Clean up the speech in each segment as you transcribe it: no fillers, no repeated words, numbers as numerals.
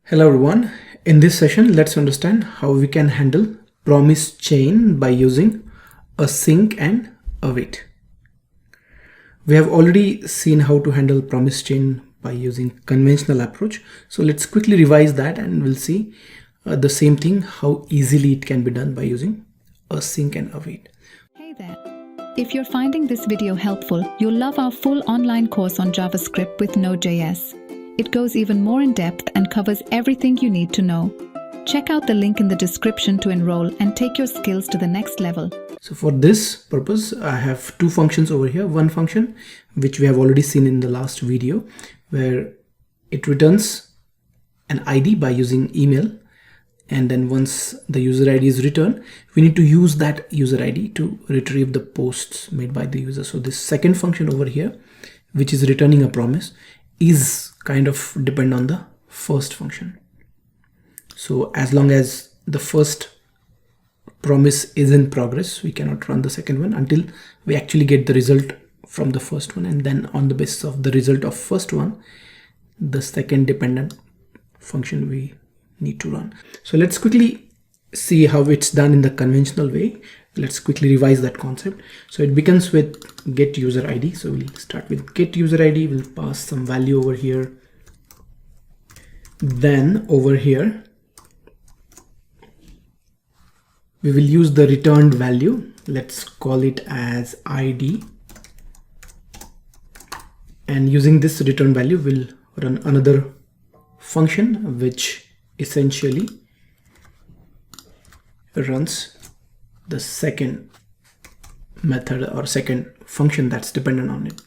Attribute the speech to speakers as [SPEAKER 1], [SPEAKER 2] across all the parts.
[SPEAKER 1] Hello everyone. In this session, let's understand how we can handle promise chain by using async and await. We have already seen how to handle promise chain by using conventional approach. So let's quickly revise that and we'll see the same thing, how easily it can be done by using async and await.
[SPEAKER 2] Hey there. If you're finding this video helpful, you'll love our full online course on JavaScript with node.js. It goes even more in depth and covers everything you need to know. Check out the link in the description to enroll and take your skills to the next level.
[SPEAKER 1] So for this purpose, I have two functions over here. One function, which we have already seen in the last video, where it returns an ID by using email. And then once the user ID is returned, we need to use that user ID to retrieve the posts made by the user. So this second function over here, which is returning a promise, is kind of depend on the first function. So as long as the first promise is in progress, we cannot run the second one until we actually get the result from the first one, and then on the basis of the result of first one, the second dependent function we need to run. So let's quickly see how it's done in the conventional way. Let's quickly revise that concept. So it begins with get user ID. So we'll start with get user ID. We'll pass some value over here. Then over here, we will use the returned value. Let's call it as ID. And using this return value, we'll run another function, which essentially runs the second method or second function that's dependent on it.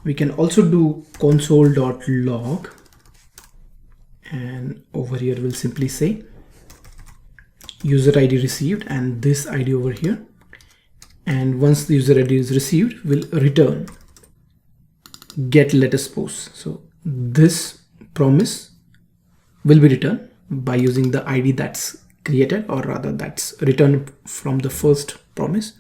[SPEAKER 1] We can also do console.log, and over here we'll simply say user ID received and this ID over here, and once the user ID is received, we'll return get latest post. So this promise will be returned by using the ID that's created, or rather that's returned from the first promise.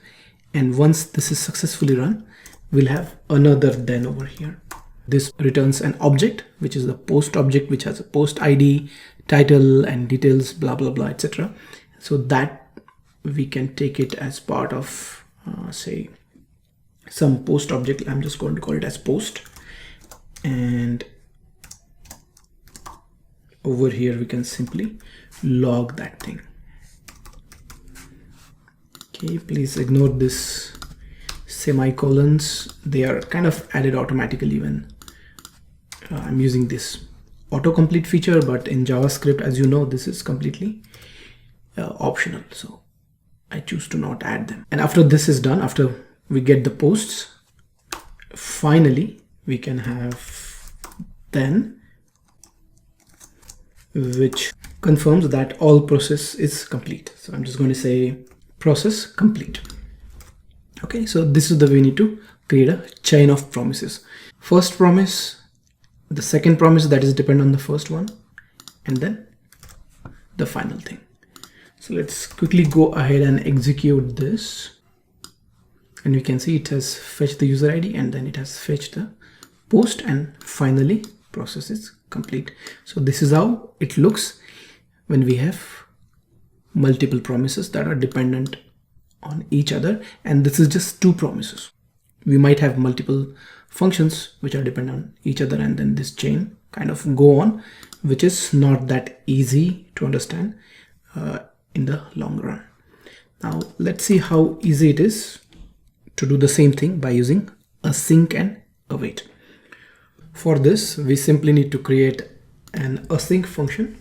[SPEAKER 1] And once this is successfully run, we'll have another then over here. This returns an object, which is the post object, which has a post ID, title and details, blah blah blah, etc. So that we can take it as part of say some post object. I'm just going to call it as post, and over here we can simply log that thing. Okay, please ignore this semicolons. They are kind of added automatically when I'm using this autocomplete feature, but in JavaScript, as you know, this is completely optional, so I choose to not add them. And after this is done, after we get the posts, finally we can have then, which confirms that all process is complete. So I'm just going to say process complete. Okay, so this is the way we need to create a chain of promises. First promise, the second promise that is dependent on the first one, and then the final thing. So let's quickly go ahead and execute this, and we can see it has fetched the user ID and then it has fetched the post, and finally process is complete. So this is how it looks when we have multiple promises that are dependent on each other, and this is just two promises. We might have multiple functions which are dependent on each other, and then this chain kind of go on, which is not that easy to understand in the long run. Now let's see how easy it is to do the same thing by using async and await. For this, we simply need to create an async function.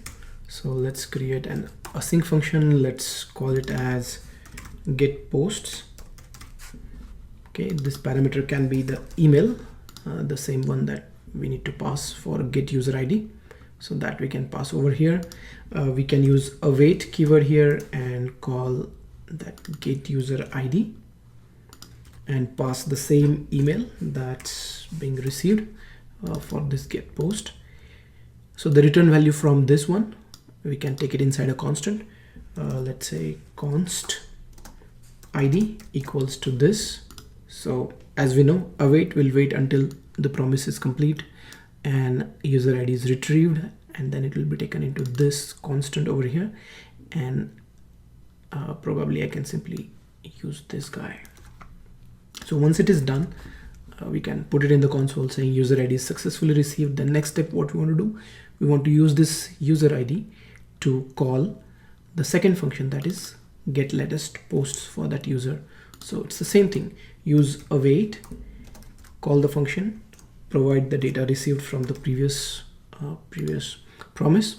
[SPEAKER 1] So let's create an async function. Let's call it as get posts. Okay, this parameter can be the email, the same one that we need to pass for get user ID. So that we can pass over here. We can use await keyword here and call that get user ID and pass the same email that's being received for this get post. So the return value from this one, we can take it inside a constant. Let's say const ID equals to this. So as we know, await will wait until the promise is complete and user ID is retrieved, and then it will be taken into this constant over here, and probably I can simply use this guy. So once it is done, we can put it in the console saying user ID is successfully received. The next step, what we want to do, we want to use this user ID to call the second function, that is get latest posts for that user. So it's the same thing, use await, call the function, provide the data received from the previous promise,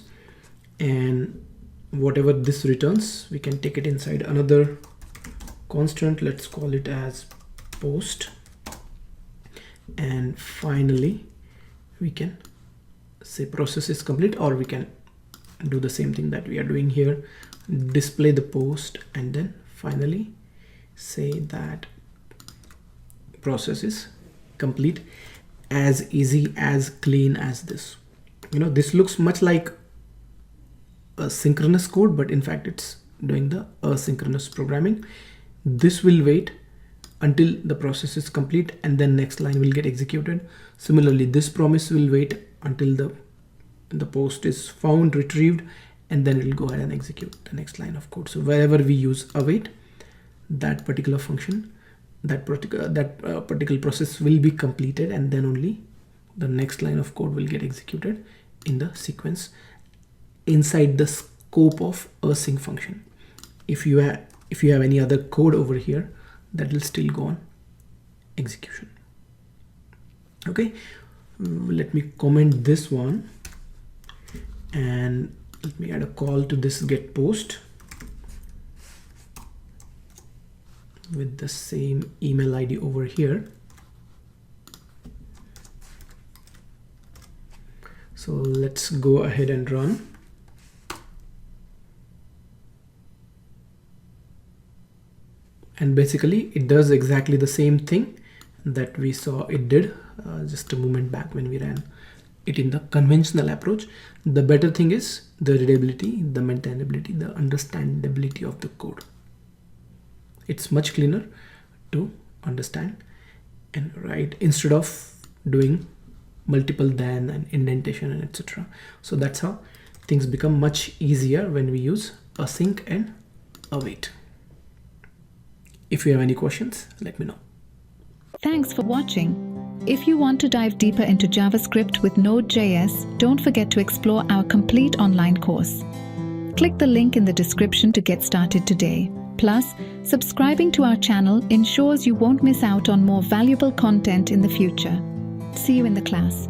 [SPEAKER 1] and whatever this returns, we can take it inside another constant. Let's call it as post, and finally we can say process is complete, or we can do the same thing that we are doing here, display the post, and then finally say that process is complete. As easy, as clean as this. You know, this looks much like a synchronous code, but in fact it's doing the asynchronous programming. This will wait until the process is complete, and then next line will get executed. Similarly, this promise will wait until the post is found, retrieved, and then it will go ahead and execute the next line of code. So wherever we use await, that particular function, that particular process will be completed, and then only the next line of code will get executed in the sequence inside the scope of async function. If you have any other code over here, that will still go on execution. Okay, let me comment this one, and let me add a call to this get post with the same email ID over here. So let's go ahead and run. And basically it does exactly the same thing that we saw it did just a moment back when we ran it in the conventional approach. The better thing is the readability, the maintainability, the understandability of the code. It's much cleaner to understand and write instead of doing multiple then and indentation and etc. So that's how things become much easier when we use async and await. If you have any questions, let me know.
[SPEAKER 2] Thanks for watching. If you want to dive deeper into JavaScript with Node.js, don't forget to explore our complete online course. Click the link in the description to get started today. Plus, subscribing to our channel ensures you won't miss out on more valuable content in the future. See you in the class.